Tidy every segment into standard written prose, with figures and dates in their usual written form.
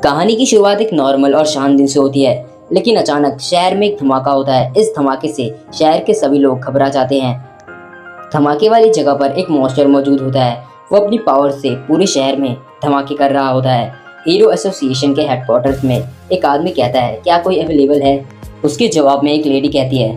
कहानी की शुरुआत एक नॉर्मल और शांत दिन से होती है, लेकिन अचानक शहर में एक धमाका होता है। इस धमाके से शहर के सभी लोग घबरा जाते हैं। धमाके वाली जगह पर एक मॉन्स्टर मौजूद होता है। वो अपनी पावर से पूरे शहर में धमाके कर रहा होता है। हीरो एसोसिएशन के हेडक्वार्टर्स में एक आदमी कहता है, क्या कोई अवेलेबल है? उसके जवाब में एक लेडी कहती है,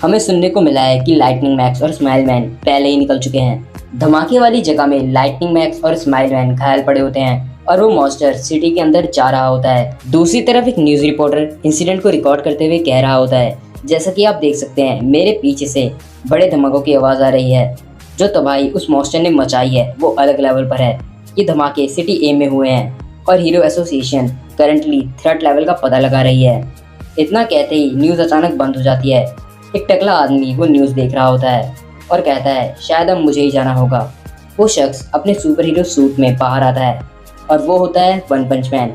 हमें सुनने को मिला है कि लाइटनिंग मैक्स और स्माइल मैन पहले ही निकल चुके हैं। धमाके वाली जगह में लाइटनिंग मैक्स और स्माइल मैन घायल पड़े होते हैं और वो मॉन्स्टर सिटी के अंदर जा रहा होता है। दूसरी तरफ एक न्यूज़ रिपोर्टर इंसिडेंट को रिकॉर्ड करते हुए कह रहा होता है, जैसा कि आप देख सकते हैं मेरे पीछे से बड़े धमाकों की आवाज़ आ रही है। जो तबाही उस मॉन्स्टर ने मचाई है वो अलग लेवल पर है। ये धमाके सिटी ए में हुए हैं और hero association currently threat level का पता लगा रही है। इतना कहते ही न्यूज़ अचानक बंद हो जाती है। एक टकला आदमी वो न्यूज़ देख रहा होता है और कहता है, शायद अब मुझे ही जाना होगा। वो शख्स अपने सुपर हीरो सूट में बाहर आता है और वो होता है वन पंच मैन।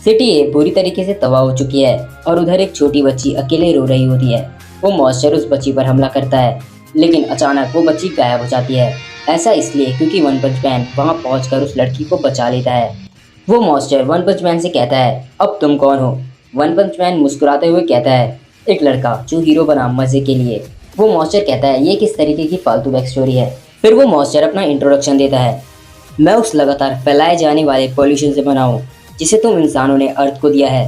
सिटी ए बुरी तरीके से तबाह हो चुकी है और उधर एक छोटी बच्ची अकेले रो रही होती है। वो मॉन्स्टर उस बच्ची पर हमला करता है, लेकिन अचानक वो बच्ची गायब हो जाती है। ऐसा इसलिए क्योंकि वन पंच मैन वहाँ पहुँचकर उस लड़की को बचा लेता है। वो मॉन्स्टर वन पंच मैन से कहता है, अब तुम कौन हो? वन पंच मैन मुस्कुराते हुए कहता है, एक लड़का जो हीरो बना मजे के लिए। वो मॉन्स्टर कहता है, ये किस तरीके की फालतू बैक स्टोरी है? फिर वो मॉन्स्टर अपना इंट्रोडक्शन देता है, मैं उस लगातार फैलाए जाने वाले पॉल्यूशन से बना हूँ जिसे तुम इंसानों ने अर्थ को दिया है।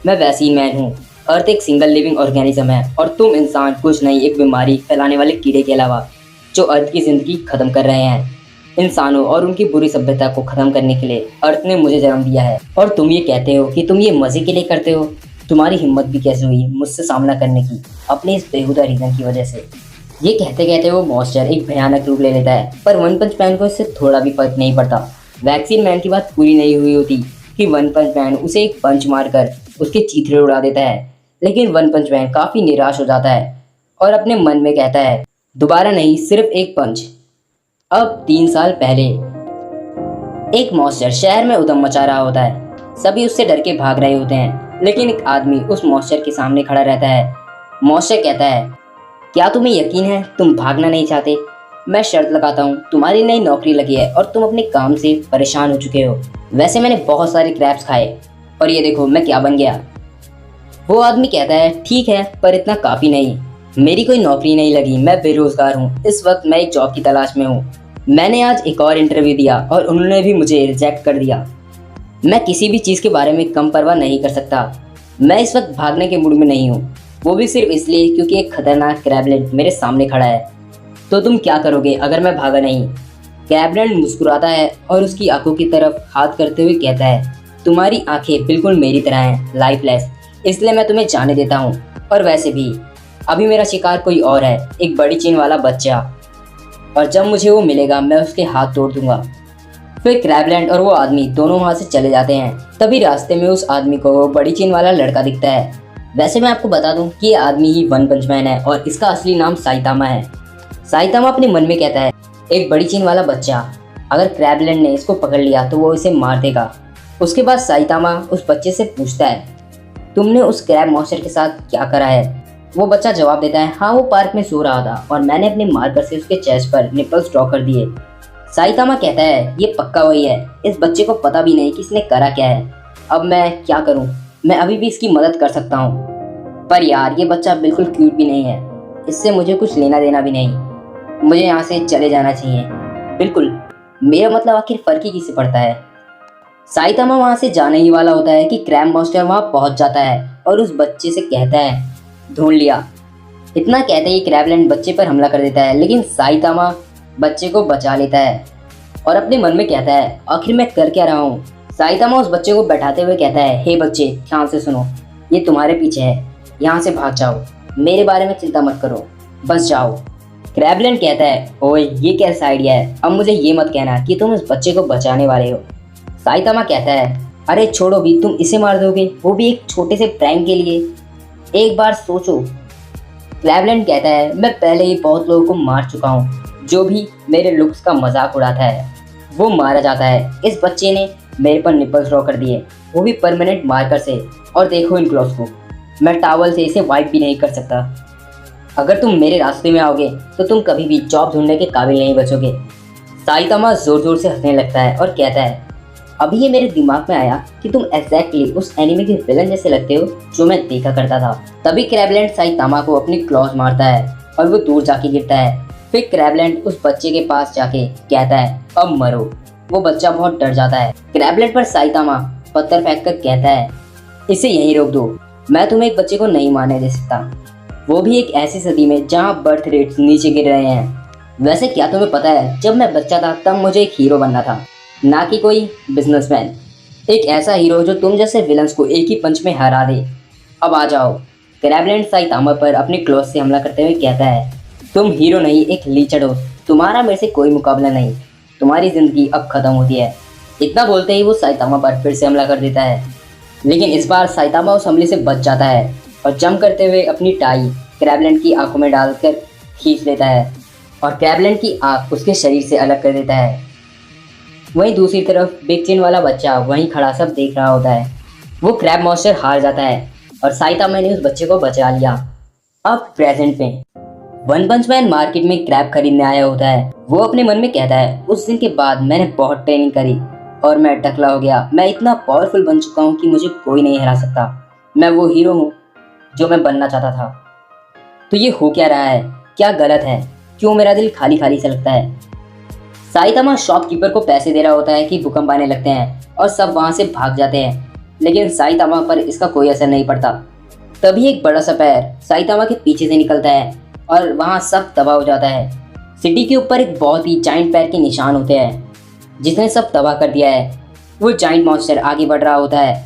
मैं वैक्सीन मैन हूँ। अर्थ एक सिंगल लिविंग ऑर्गेनिज्म है और तुम इंसान कुछ नहीं, एक बीमारी फैलाने वाले कीड़े के अलावा, जो अर्थ की जिंदगी खत्म कर रहे हैं। इंसानों और उनकी बुरी सभ्यता को खत्म करने के लिए अर्थ ने मुझे जन्म दिया है और तुम ये कहते हो कि तुम ये मजे के लिए करते हो। तुम्हारी हिम्मत भी कैसे हुई मुझसे सामना करने की, अपने इस बेहुदा रीजन की वजह से? ये कहते कहते वो मॉन्स्टर एक भयानक रूप ले लेता है, पर वन पंच मैन को इससे थोड़ा भी फर्क नहीं पड़ता। वैक्सीन मैन की बात पूरी नहीं हुई होती कि वन पंच मैन उसे एक पंच मारकर उसके चीथड़े उड़ा देता है। लेकिन वन पंच मैन काफ़ी निराश हो जाता है और अपने मन में कहता है, दोबारा नहीं, सिर्फ एक पंच। अब 3 साल पहले एक मॉन्स्टर शहर में उधम मचा रहा होता है। सभी उससे डर के भाग रहे होते हैं, लेकिन एक आदमी उस मॉन्स्टर के सामने खड़ा रहता है। मॉन्स्टर कहता है, क्या तुम्हें यकीन है तुम भागना नहीं चाहते? मैं शर्त लगाता हूँ तुम्हारी नई नौकरी लगी है और तुम अपने काम से परेशान हो चुके हो। वैसे मैंने बहुत सारे क्रैब्स खाए और ये देखो मैं क्या बन गया। वो आदमी कहता है, ठीक है, पर इतना काफ़ी नहीं। मेरी कोई नौकरी नहीं लगी, मैं बेरोजगार हूँ। इस वक्त मैं एक जॉब की तलाश में हूँ। मैंने आज एक और इंटरव्यू दिया और उन्होंने भी मुझे रिजेक्ट कर दिया। मैं किसी भी चीज़ के बारे में कम परवाह नहीं कर सकता। मैं इस वक्त भागने के मूड में नहीं हूँ, वो भी सिर्फ इसलिए क्योंकि एक खतरनाक क्रैबलैंड मेरे सामने खड़ा है। तो तुम क्या करोगे अगर मैं भागा नहीं? क्रैबलैंड मुस्कुराता है और उसकी आंखों की तरफ हाथ करते हुए कहता है, तुम्हारी आंखें बिल्कुल मेरी तरह हैं, लाइफलेस, इसलिए मैं तुम्हें जाने देता हूँ। और वैसे भी अभी मेरा शिकार कोई और है, एक बड़ी चीन वाला बच्चा, और जब मुझे वो मिलेगा मैं उसके हाथ तोड़ दूंगा। फिर क्रैबलैंड और वो आदमी दोनों वहाँ से चले जाते हैं। तभी रास्ते में उस आदमी को वो बड़ी चीन वाला लड़का दिखता है। वैसे मैं आपको बता दूं कि ये आदमी ही वन पंच मैन है और इसका असली नाम साइतामा है। साइतामा अपने मन में कहता है, एक बड़ी चीन वाला बच्चा, अगर क्रैबलैंड ने इसको पकड़ लिया तो वो इसे मार देगा। उसके बाद साइतामा उस बच्चे से पूछता है, तुमने उस क्रैब मॉन्स्टर के साथ क्या करा है? वो बच्चा जवाब देता है, हाँ, वो पार्क में सो रहा था और मैंने अपने मार्कर से उसके चेस्ट पर निपल्स ड्रॉ कर दिए। साइतामा कहता है, ये पक्का वही है। इस बच्चे को पता भी नहीं कि इसने करा क्या है। अब मैं क्या करूं? मैं अभी भी इसकी मदद कर सकता हूं, पर यार ये बच्चा बिल्कुल क्यूट भी नहीं है। इससे मुझे कुछ लेना देना भी नहीं। मुझे यहाँ से चले जाना चाहिए। बिल्कुल, मेरा मतलब आखिर फर्क ही किससे पड़ता है? साइतामा वहाँ से जाने ही वाला होता है कि क्रैब मॉन्स्टर वहाँ पहुँच जाता है और उस बच्चे से कहता है, ढूंढ लिया। इतना कहते ही क्रैबलैंड बच्चे पर हमला कर देता है, लेकिन साइतामा बच्चे को बचा लेता है और अपने मन में कहता है, आखिर मैं कर क्या रहा हूँ? साइतामा उस बच्चे को बैठाते हुए कहता है, हे बच्चे, ध्यान से सुनो, ये तुम्हारे पीछे है, यहाँ से भाग जाओ, मेरे बारे में चिंता मत करो, बस जाओ। क्रैबलैंड कहता है, ओए ये कैसा आइडिया है? अब मुझे ये मत कहना कि तुम उस बच्चे को बचाने वाले हो। साइतामा कहता है, अरे छोड़ो भी, तुम इसे मार दोगे, वो भी एक छोटे से प्रैंक के लिए? एक बार सोचो। क्रैबलैंड कहता है, मैं पहले ही बहुत लोगों को मार चुका हूँ, जो भी मेरे लुक्स का मजाक उड़ाता है वो मारा जाता है। इस बच्चे ने मेरे पर निपल्स ड्रॉ कर दिए, वो भी परमानेंट मार्कर से, और देखो इन ग्लोव्स को, मैं टॉवल से इसे वाइप भी नहीं कर सकता। अगर तुम मेरे रास्ते में आओगे तो तुम कभी भी जॉब ढूंढने के काबिल नहीं बचोगे। साइतामा जोर जोर से हंसने लगता है और कहता है, अभी ये मेरे दिमाग में आया कि तुम एग्जैक्टली उस एनिमे के विलन जैसे लगते हो जो मैं देखा करता था। तभी क्रैबलैंड साइतामा को अपनी क्लॉज मारता है और वो दूर जाके गिरता है। फिर क्रैबलैंड उस बच्चे के पास जाके कहता है अब मरो। वो बच्चा बहुत डर जाता है। क्रैबलैंड पर साइतामा पत्थर फेंक कर कहता है इसे यहीं रोक दो, मैं तुम्हें एक बच्चे को नहीं मारने दे सकता, वो भी एक ऐसी सदी में जहाँ बर्थ रेट्स नीचे गिर रहे हैं। वैसे क्या तुम्हें पता है, जब मैं बच्चा था तब मुझे एक हीरो बनना था, ना कि कोई बिजनेसमैन। एक ऐसा हीरो जो तुम जैसे विलन्स को एक ही पंच में हरा दे। अब आ जाओ। क्रैबलैंड साइतामा पर अपनी क्लॉज से हमला करते हुए कहता है तुम हीरो नहीं एक लीचड़ हो, तुम्हारा मेरे से कोई मुकाबला नहीं, तुम्हारी जिंदगी अब खत्म होती है। इतना बोलते ही वो साइतामा पर फिर से हमला कर देता है, लेकिन इस बार साइतामा उस हमले से बच जाता है और जंप करते हुए अपनी टाई क्रैबलैंड की आंखों में डालकर खींच लेता है और क्रैबलैंड की आंख उसके शरीर से अलग कर देता है। वहीं दूसरी तरफ बिग चिन वाला बच्चा वहीं खड़ा सब देख रहा होता है। वो क्रैब मॉन्स्टर हार जाता है और साइतामा ने उस बच्चे को बचा लिया। अब प्रेजेंट में वन पंच मैन मार्केट में क्रैब खरीदने आया होता है। वो अपने मन में कहता है उस दिन के बाद मैंने बहुत ट्रेनिंग करी और मैं टकला हो गया, मैं इतना पावरफुल बन चुका हूँ कि मुझे कोई नहीं हरा सकता, मैं वो हीरो हूँ जो मैं बनना चाहता था। तो ये हो क्या रहा है, क्या गलत है, क्यों मेरा दिल खाली खाली सा लगता है। साइतामा शॉपकीपर को पैसे दे रहा होता है कि भूकंप आने लगते हैं और सब वहां से भाग जाते हैं, लेकिन साइतामा पर इसका कोई असर नहीं पड़ता। तभी एक बड़ा सा पैर साइतामा के पीछे से निकलता है और वहां सब तबाह हो जाता है। सिटी के ऊपर एक बहुत ही जाइंट पैर के निशान होते हैं जिसने सब तबाह कर दिया है। वो जाइंट मॉन्स्टर आगे बढ़ रहा होता है,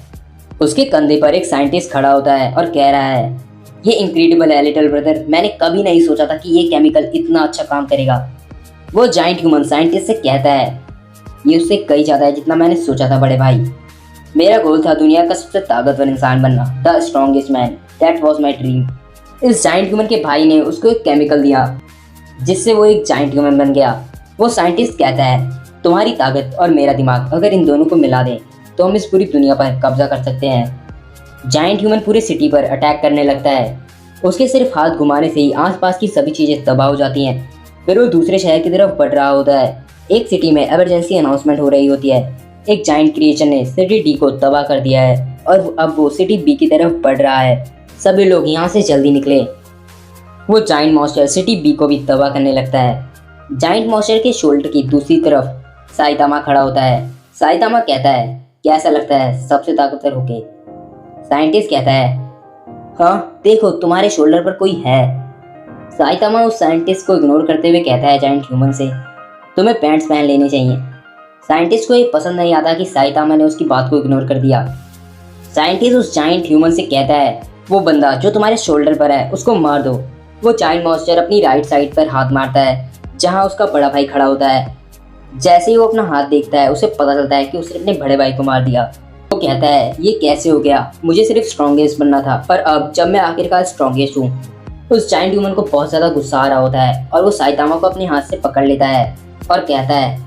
उसके कंधे पर एक साइंटिस्ट खड़ा होता है और कह रहा है ये इनक्रेडिबल है लिटिल ब्रदर, मैंने कभी नहीं सोचा था कि ये केमिकल इतना अच्छा काम करेगा। वो जाइंट ह्यूमन साइंटिस्ट से कहता है ये उससे कई ज़्यादा है जितना मैंने सोचा था बड़े भाई, मेरा गोल था दुनिया का सबसे ताकतवर इंसान बनना, the strongest man, that was my dream. इस जाइंट ह्यूमन के भाई ने उसको एक केमिकल दिया जिससे वो एक जाइंट ह्यूमन बन गया। वो साइंटिस्ट कहता है तुम्हारी ताकत और मेरा दिमाग अगर इन दोनों को मिला दें तो हम इस पूरी दुनिया पर कब्जा कर सकते हैं। जाइंट ह्यूमन पूरी सिटी पर अटैक करने लगता है। उसके सिर्फ हाथ घुमाने से ही आसपास की सभी चीज़ें तबाह हो जाती हैं। फिर वो दूसरे शहर की तरफ बढ़ रहा होता है। एक सिटी में इमरजेंसी अनाउंसमेंट हो रही होती है, एक जाइंट क्रिएचर ने सिटी डी को तबाह कर दिया है और अब वो सिटी बी की तरफ बढ़ रहा है। सभी लोग यहाँ से जल्दी निकले। वो जाइंट मॉन्स्टर सिटी बी को भी तबाह करने लगता है। जाइंट मॉन्स्टर के शोल्डर की दूसरी तरफ साइतामा खड़ा होता है। साइतामा कहता है कैसा लगता है सबसे ताकतवर होके। साइंटिस्ट कहता है हाँ देखो तुम्हारे शोल्डर पर कोई है। साइतामा उस साइंटिस्ट को इग्नोर करते हुए कहता है जाइंट ह्यूमन से तुम्हें पैंट्स पहन लेने चाहिए। साइंटिस्ट को ये पसंद नहीं आता कि साइतामा ने उसकी बात को इग्नोर कर दिया। साइंटिस्ट उस जाइंट ह्यूमन से कहता है वो बंदा जो तुम्हारे शोल्डर पर है उसको मार दो। वो जाइंट मॉन्स्टर अपनी राइट साइड पर हाथ मारता है जहाँ उसका बड़ा भाई खड़ा होता है। जैसे ही वो अपना हाथ देखता है उसे पता चलता है कि उसने अपने बड़े भाई को मार दिया। वो कहता है ये कैसे हो गया, मुझे सिर्फ स्ट्रॉन्गेस्ट बनना था, पर अब जब मैं आखिरकार स्ट्रॉन्गेस्ट हूँ। उस जाइंट ह्यूमन को बहुत ज़्यादा गुस्सा आ रहा होता है और वो साइतामा को अपने हाथ से पकड़ लेता है और कहता है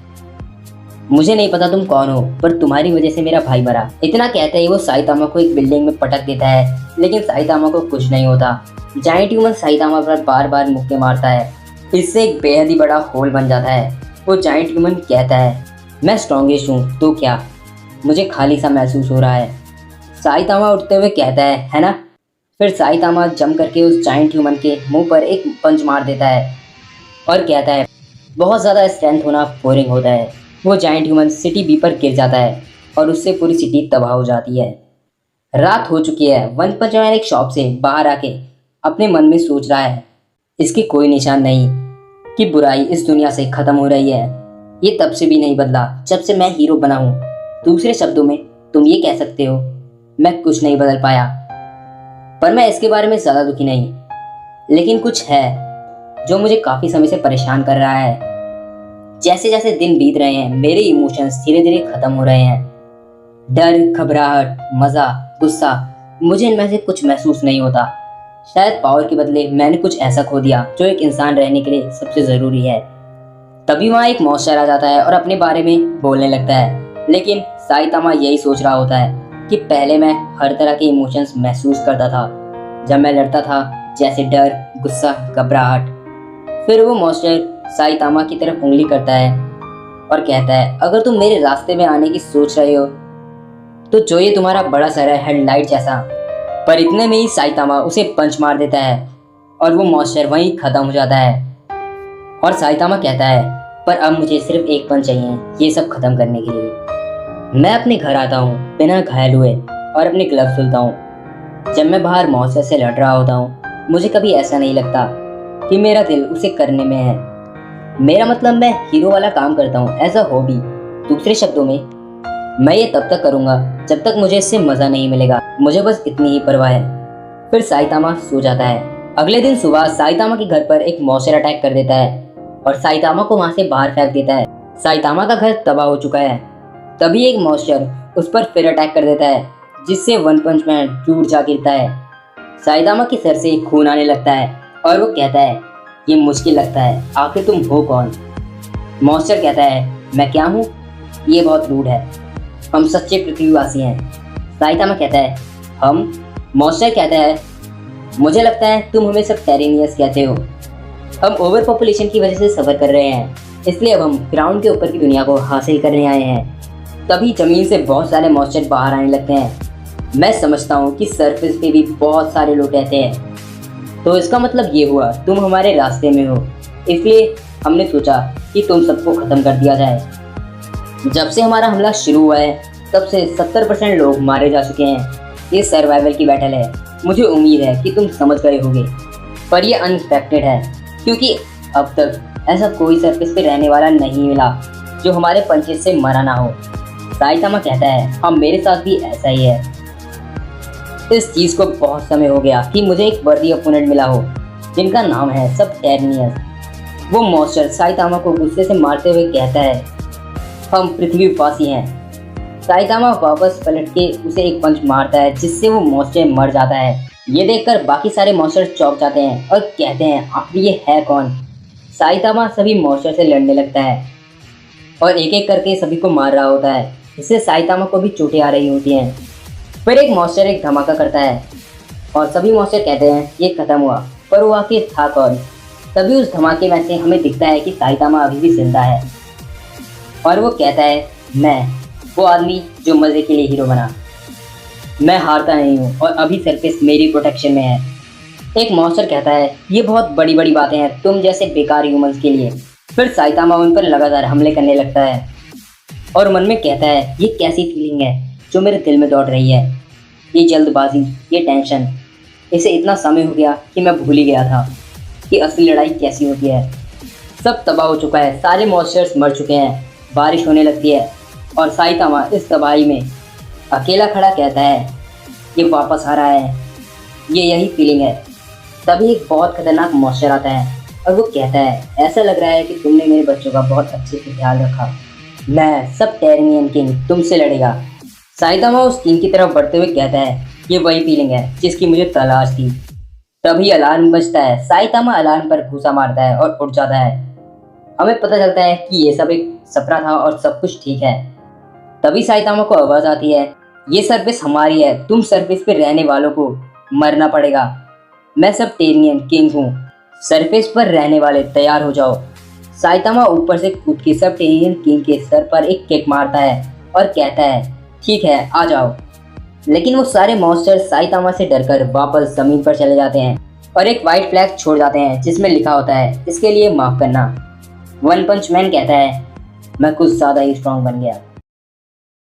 मुझे नहीं पता तुम कौन हो, पर तुम्हारी वजह से मेरा भाई मरा। इतना कहते ही वो साइतामा को एक बिल्डिंग में पटक देता है, लेकिन साइतामा को कुछ नहीं होता। जाइंट ह्यूमन साइतामा पर बार बार मुक्के मारता है, इससे एक बेहद ही बड़ा होल बन जाता है। वो जाइंट ह्यूमन कहता है मैं स्ट्रॉन्गेस्ट हूँ तो क्या, मुझे खाली सा महसूस हो रहा है। साइतामा उठते हुए कहता है ना। फिर साइतामा जंप करके उस जाइंट ह्यूमन के मुंह पर एक पंच मार देता है और कहता है बहुत ज़्यादा स्ट्रेंथ होना बोरिंग होता है। वो जाइंट ह्यूमन सिटी बी पर गिर जाता है और उससे पूरी सिटी तबाह हो जाती है। रात हो चुकी है। वन पंच मैन एक शॉप से बाहर आके अपने मन में सोच रहा है इसकी कोई निशान नहीं कि बुराई इस दुनिया से खत्म हो रही है। ये तब से भी नहीं बदला जब से मैं हीरो बना हूँ। दूसरे शब्दों में तुम ये कह सकते हो मैं कुछ नहीं बदल पाया, पर मैं इसके बारे में ज़्यादा दुखी नहीं। लेकिन कुछ है जो मुझे काफ़ी समय से परेशान कर रहा है। जैसे जैसे दिन बीत रहे हैं मेरे इमोशंस धीरे धीरे खत्म हो रहे हैं। डर, घबराहट, मज़ा, गुस्सा, मुझे इनमें से कुछ महसूस नहीं होता। शायद पावर के बदले मैंने कुछ ऐसा खो दिया जो एक इंसान रहने के लिए सबसे ज़रूरी है। तभी वहाँ एक मॉन्स्टर आ जाता है और अपने बारे में बोलने लगता है, लेकिन साइतामा यही सोच रहा होता है कि पहले मैं हर तरह के इमोशंस महसूस करता था जब मैं लड़ता था, जैसे डर, गुस्सा, घबराहट। फिर वो मॉन्स्टर साइतामा की तरफ उंगली करता है और कहता है अगर तुम मेरे रास्ते में आने की सोच रहे हो तो जो ये तुम्हारा बड़ा सर है हेडलाइट जैसा। पर इतने में ही साइतामा उसे पंच मार देता है और वो मॉन्स्टर वहीं खत्म हो जाता है। और साइतामा कहता है पर अब मुझे सिर्फ एक पंच चाहिए ये सब खत्म करने के लिए। मैं अपने घर आता हूँ बिना घायल हुए और अपने ग्लव्स धुलता हूँ। जब मैं बाहर मॉन्स्टर से लड़ रहा होता हूँ मुझे कभी ऐसा नहीं लगता कि मेरा दिल उसे करने में है। मेरा मतलब मैं हीरो वाला काम करता हूँ एज अ हॉबी। दूसरे शब्दों में मैं ये तब तक करूँगा जब तक मुझे इससे मज़ा नहीं मिलेगा। मुझे बस इतनी ही परवाह है। फिर साइतामा सो जाता है। अगले दिन सुबह साइतामा के घर पर एक मॉन्स्टर अटैक कर देता है और साइतामा को वहाँ से बाहर फेंक देता है। साइतामा का घर तबाह हो चुका है। तभी एक मॉन्स्टर उस पर फिर अटैक कर देता है जिससे वन पंच मैन टूट जा गिरता है। साइतामा के सर से खून आने लगता है और वो कहता है ये मुश्किल लगता है, आखिर तुम हो कौन? मॉन्स्टर कहता है मैं क्या हूँ? ये बहुत रूड है, हम सच्चे पृथ्वीवासी हैं। साइतामा कहता है हम? मॉन्स्टर कहता है मुझे लगता है तुम हमें सब टेरेनियस कहते हो। हम ओवर पॉपुलेशन की वजह से सफर कर रहे हैं, इसलिए अब हम ग्राउंड के ऊपर की दुनिया को हासिल करने आए हैं। तभी जमीन से बहुत सारे मॉन्स्टर बाहर आने लगते हैं। मैं समझता हूँ कि सरफेस पे भी बहुत सारे लोग रहते हैं, तो इसका मतलब ये हुआ तुम हमारे रास्ते में हो, इसलिए हमने सोचा कि तुम सबको ख़त्म कर दिया जाए। जब से हमारा हमला शुरू हुआ है तब से 70% लोग मारे जा चुके हैं। ये सर्वाइवल की बैटल है। मुझे उम्मीद है कि तुम समझ गए होगे, पर यह अनएक्सपेक्टेड है क्योंकि अब तक ऐसा कोई सरफेस पे रहने वाला नहीं मिला जो हमारे पंचेस से मरा ना हो। साइतामा कहता है हाँ मेरे साथ भी ऐसा ही है। इस चीज़ को बहुत समय हो गया कि मुझे एक वर्दी अपोनेंट मिला हो जिनका नाम है सब टेरनियस। वो मॉन्स्टर साइतामा को गुस्से से मारते हुए कहता है हम पृथ्वीवासी हैं। साइतामा वापस पलट के उसे एक पंच मारता है जिससे वो मॉन्स्टर मर जाता है। ये देखकर बाकी सारे मॉन्स्टर चौंक जाते हैं और कहते हैं आखिर ये है कौन? साइतामा सभी मॉन्स्टर से लड़ने लगता है और एक एक करके सभी को मार रहा होता है, इससे साइतामा को भी चोटें आ रही होती हैं। फिर एक मॉन्स्टर एक धमाका करता है और सभी मॉन्स्टर कहते हैं ये खत्म हुआ, पर वो आखिर था कौन? तभी उस धमाके में से हमें दिखता है कि साइतामा अभी भी जिंदा है और वो कहता है मैं वो आदमी जो मजे के लिए हीरो बना, मैं हारता नहीं हूँ और अभी सरफेस मेरी प्रोटेक्शन में है। एक मॉन्स्टर कहता है ये बहुत बड़ी बड़ी बातें हैं तुम जैसे बेकार ह्यूमंस के लिए। फिर साइतामा उन पर लगातार हमले करने लगता है और मन में कहता है ये कैसी फीलिंग है जो मेरे दिल में दौड़ रही है, ये जल्दबाजी, ये टेंशन, इसे इतना समय हो गया कि मैं भूल ही गया था कि असली लड़ाई कैसी होती है। सब तबाह हो चुका है, सारे मॉन्स्टर्स मर चुके हैं, बारिश होने लगती है और साइतामा इस तबाही में अकेला खड़ा कहता है ये वापस आ रहा है, ये यही फीलिंग है। तभी एक बहुत खतरनाक मॉन्स्टर आता है और वो कहता है ऐसा लग रहा है कि तुमने मेरे बच्चों का बहुत अच्छे से ख्याल रखा, मैं सब टेरेनियन किंग तुमसे लड़ेगा। साइतामा उस किंग की तरफ बढ़ते हुए कहता है ये वही फीलिंग है जिसकी मुझे तलाश थी। तभी अलार्म बजता है। साइतामा अलार्म पर घूसा मारता है और उठ जाता है। हमें पता चलता है कि ये सब एक सपना था और सब कुछ ठीक है। तभी साइतामा को आवाज़ आती है ये सरफेस हमारी है, तुम सरफेस पे रहने वालों को मरना पड़ेगा। मैं सब टेरेनियन किंग हूँ, सरफेस पर रहने वाले तैयार हो जाओ। साइतामा ऊपर से कूद के सब टेरेनियन किंग के सर पर एक किक मारता है और कहता है ठीक है आ जाओ। लेकिन वो सारे मॉन्स्टर साइतामा से डरकर वापस जमीन पर चले जाते हैं और एक वाइट फ्लैग छोड़ जाते हैं जिसमें लिखा होता है इसके लिए माफ करना। वन पंच मैन कहता है मैं कुछ ज़्यादा ही स्ट्रांग बन गया।